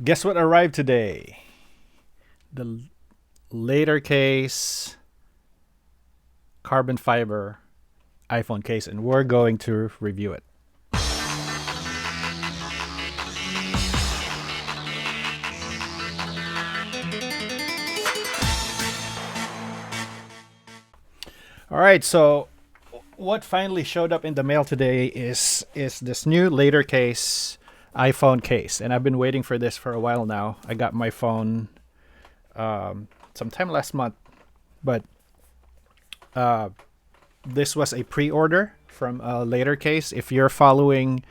Guess what arrived today? The Latercase carbon fiber iPhone case, and we're going to review it. All right, so what finally showed up in the mail today is this new Latercase iPhone case, and I've been waiting for this for a while now. I got my phone sometime last month, but uh, this was a pre-order from a Latercase. If you're following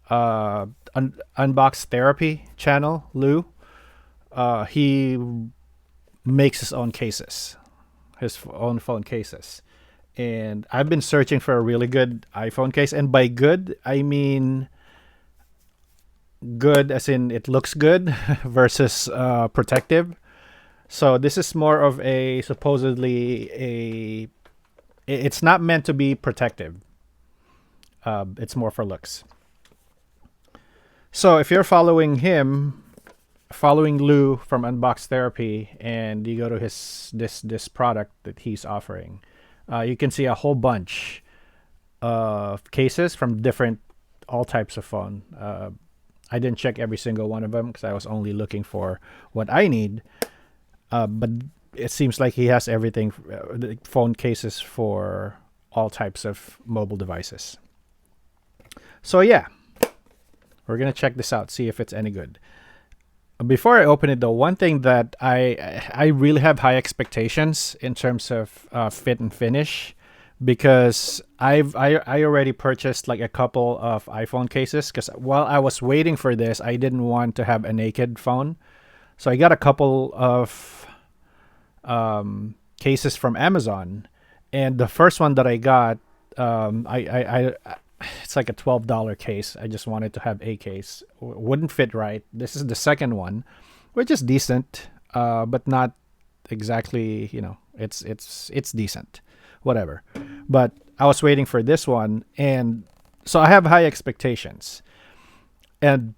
Unbox Therapy channel, Lou, he makes his own cases, his own phone cases. And I've been searching for a really good iPhone case. And by good, I mean good as in it looks good versus protective. So this is more of a supposedly a. It's not meant to be protective. It's more for looks. So if you're following Lou from Unbox Therapy, and you go to his this product that he's offering, you can see a whole bunch of cases from different all types of phone. I didn't check every single one of them because I was only looking for what I need. But it seems like he has everything, the phone cases for all types of mobile devices. So yeah, we're gonna check this out, see if it's any good. Before I open it, though, one thing that I really have high expectations in terms of fit and finish, because I already purchased like a couple of iPhone cases, because while I was waiting for this, I didn't want to have a naked phone, so I got a couple of cases from Amazon, and the first one that I got, I it's like a $12 case. I just wanted to have a case. Wouldn't fit right. This is the second one, which is decent, but not exactly. It's decent, whatever. But I was waiting for this one, and so I have high expectations. And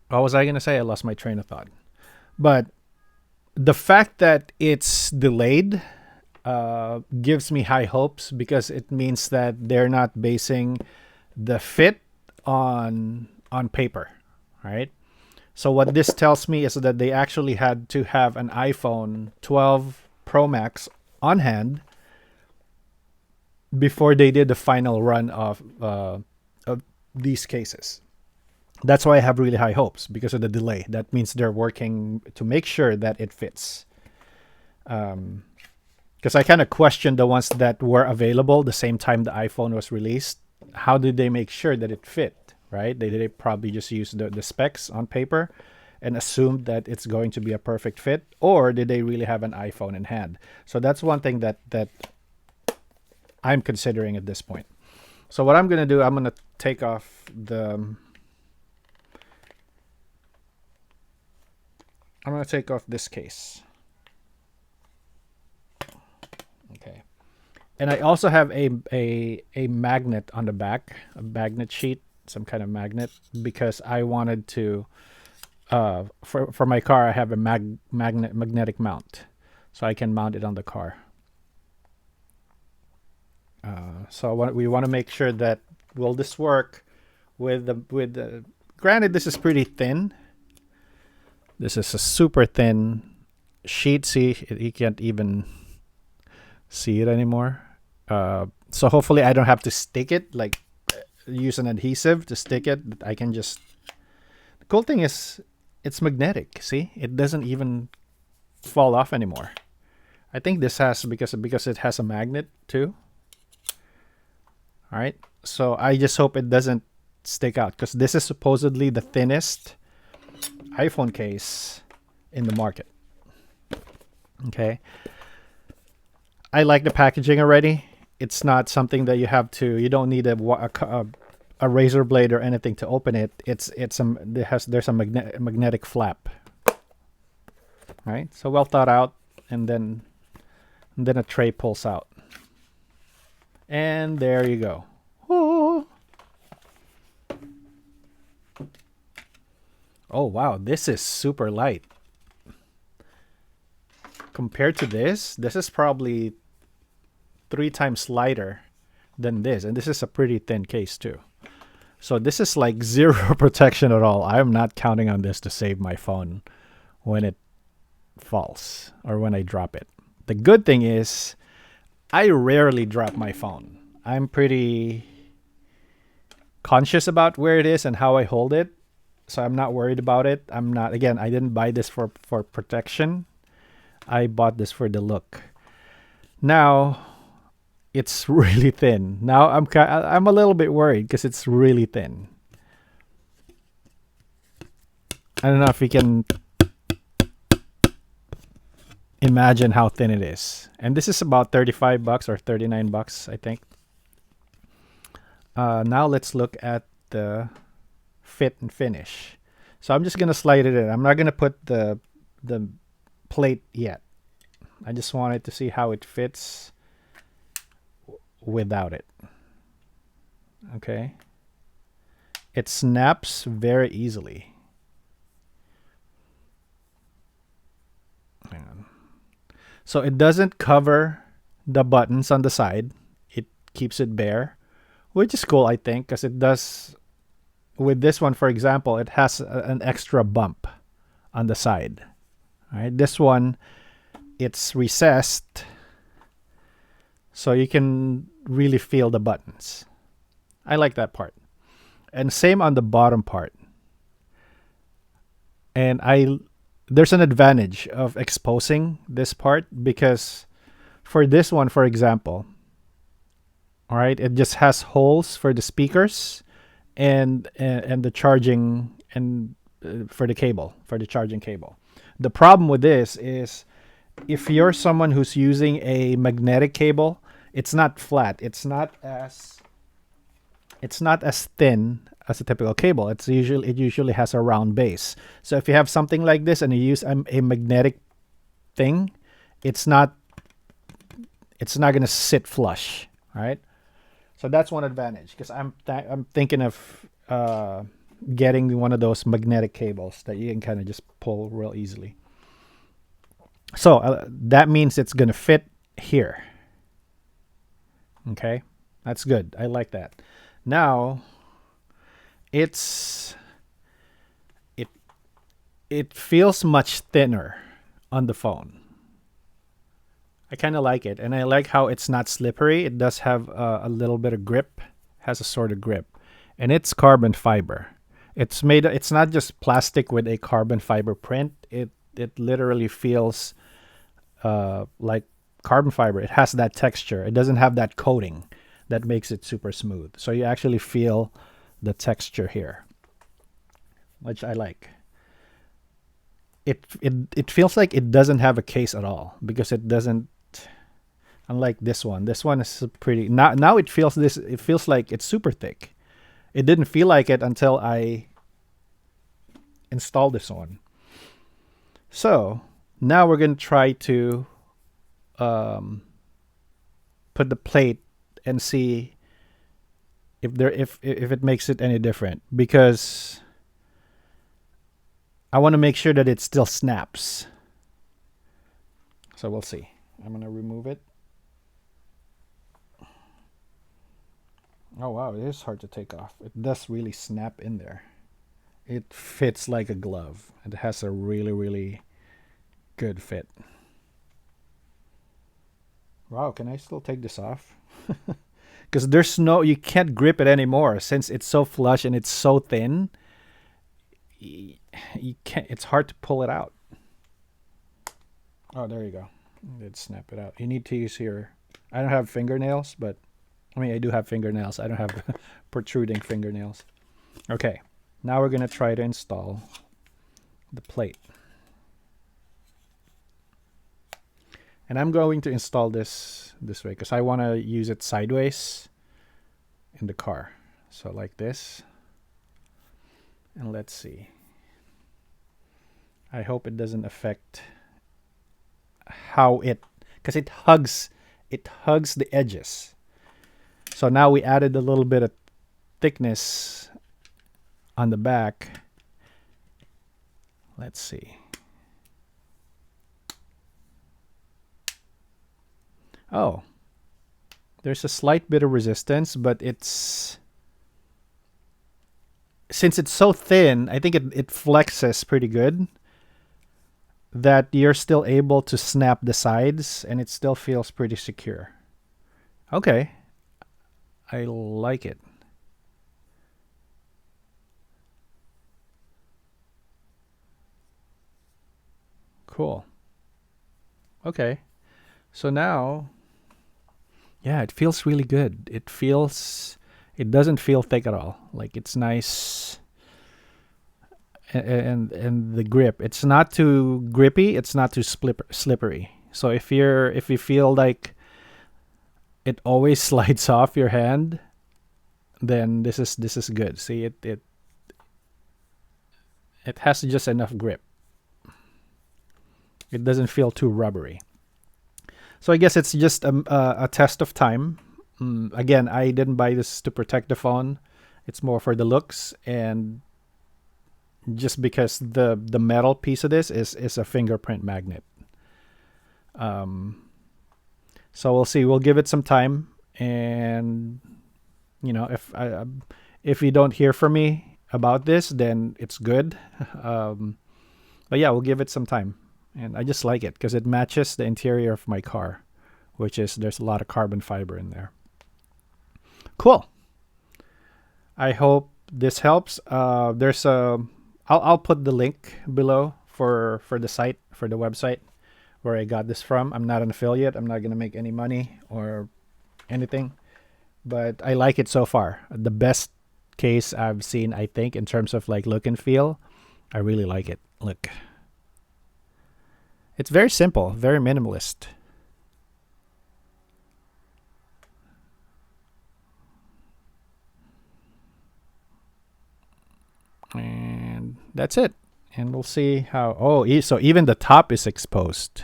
what was I gonna say? I lost my train of thought. But the fact that it's delayed gives me high hopes, because it means that they're not basing the fit on paper, right? So what this tells me is that they actually had to have an iPhone 12 Pro Max on hand before they did the final run of these cases. That's why I have really high hopes, because of the delay. That means they're working to make sure that it fits. Because I kind of questioned the ones that were available the same time the iPhone was released. How did they make sure that it fit, right? They probably just used the specs on paper and assumed that it's going to be a perfect fit, or did they really have an iPhone in hand? So that's one thing that I'm considering at this point. So what I'm going to do, I'm going to take off this case. Okay. And I also have a magnet on the back, a magnet sheet, some kind of magnet, because I wanted to for my car I have a magnetic mount, so I can mount it on the car. So we want to make sure that will this work with the. Granted, this is pretty thin. This is a super thin sheet. See, you can't even see it anymore. So hopefully I don't have to stick it, like use an adhesive to stick it. I can just. The cool thing is it's magnetic. See, it doesn't even fall off anymore. I think this has because it has a magnet too. All right. So I just hope it doesn't stick out, because this is supposedly the thinnest iPhone case in the market. Okay. I like the packaging already. It's not something that you don't need a razor blade or anything to open it. There's a magnetic flap. Right? So well thought out, and then a tray pulls out. And there you go. Ooh. Oh wow, this is super light. Compared to this is probably 3 times lighter than this. And this is a pretty thin case too. So this is like zero protection at all. I'm not counting on this to save my phone when it falls or when I drop it. The good thing is I rarely drop my phone. I'm pretty conscious about where it is and how I hold it. So I'm not worried about it. Again, I didn't buy this for protection. I bought this for the look. Now, it's really thin. Now I'm a little bit worried because it's really thin. I don't know if you can imagine how thin it is. And this is about $35 or $39, I think. Now let's look at the fit and finish. So I'm just gonna slide it in. I'm not gonna put the plate yet. I just wanted to see how it fits without it. Okay. It snaps very easily. Hang on. So it doesn't cover the buttons on the side. It keeps it bare, which is cool, I think, because it does. With this one, for example, it has an extra bump on the side. All right, this one, it's recessed, so you can really feel the buttons. I like that part. And same on the bottom part. And there's an advantage of exposing this part because for this one, for example, all right, it just has holes for the speakers and the charging and for the cable, for the charging cable. The problem with this is if you're someone who's using a magnetic cable, it's not flat. It's not as thin as a typical cable. It usually has a round base. So if you have something like this and you use a magnetic thing, it's not going to sit flush, right? So that's one advantage because I'm thinking of getting one of those magnetic cables that you can kind of just pull real easily. So that means it's going to fit here. Okay, that's good. I like that. Now, it feels much thinner on the phone. I kind of like it, and I like how it's not slippery. It does have a little bit of grip, has a sort of grip, and it's carbon fiber. It's not just plastic with a carbon fiber print. It literally feels like carbon fiber. It has that texture. It doesn't have that coating that makes it super smooth. So you actually feel the texture here, which I like. It feels like it doesn't have a case at all because it doesn't. Unlike this one. This one is pretty. Now it feels like it's super thick. It didn't feel like it until I installed this one. So now we're gonna try to put the plate and see if it makes it any different, because I want to make sure that it still snaps. So we'll see. I'm gonna remove it. Oh wow, it is hard to take off. It does really snap in there. It fits like a glove. It has a really, really good fit. Wow, can I still take this off? Because you can't grip it anymore since it's so flush and it's so thin. You can't. It's hard to pull it out. Oh, there you go. Let's snap it out. You need to use your. I don't have fingernails, but I do have fingernails. I don't have protruding fingernails. Okay, now we're gonna try to install the plate. And I'm going to install this way because I want to use it sideways in the car. So like this. And let's see. I hope it doesn't affect because it hugs the edges. So now we added a little bit of thickness on the back. Let's see. Oh, there's a slight bit of resistance, but since it's so thin, I think it flexes pretty good, that you're still able to snap the sides and it still feels pretty secure. Okay. I like it. Cool. Okay. So now, yeah, it feels really good. It doesn't feel thick at all. Like, it's nice. And the grip, it's not too grippy, it's not too slippery. So if you feel like it always slides off your hand, then this is good. See, it has just enough grip. It doesn't feel too rubbery. So I guess it's just a test of time. Again, I didn't buy this to protect the phone. It's more for the looks, and just because the metal piece of this is a fingerprint magnet. So we'll see. We'll give it some time, and if you don't hear from me about this, then it's good. But yeah, we'll give it some time. And I just like it because it matches the interior of my car, which is, there's a lot of carbon fiber in there. Cool. I hope this helps. I'll put the link below for the site, for the website where I got this from. I'm not an affiliate. I'm not going to make any money or anything, but I like it so far. The best case I've seen, I think, in terms of like look and feel. I really like it. Look. It's very simple, very minimalist. And that's it. And we'll see how... Oh, so even the top is exposed.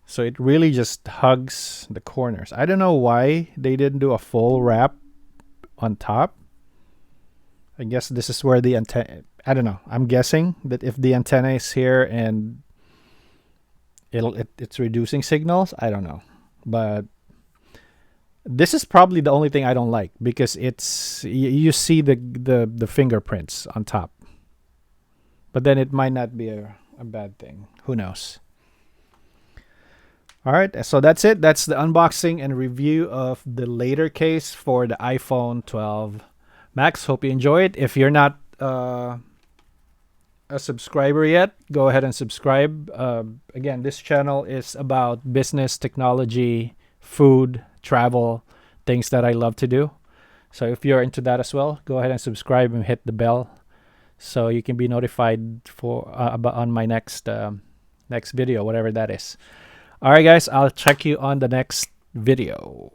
So it really just hugs the corners. I don't know why they didn't do a full wrap on top. I guess this is where the antenna... I don't know. I'm guessing that if the antenna is here and it's reducing signals, I don't know. But this is probably the only thing I don't like, because you see the fingerprints on top. But then it might not be a bad thing. Who knows? All right, so that's it. That's the unboxing and review of the Latercase for the iPhone 12 Max. Hope you enjoy it. If you're not a subscriber yet, go ahead and subscribe. Again, this channel is about business, technology, food, travel, things that I love to do. So if you're into that as well, go ahead and subscribe and hit the bell so you can be notified for on my next video, whatever that is. All right, guys, I'll check you on the next video.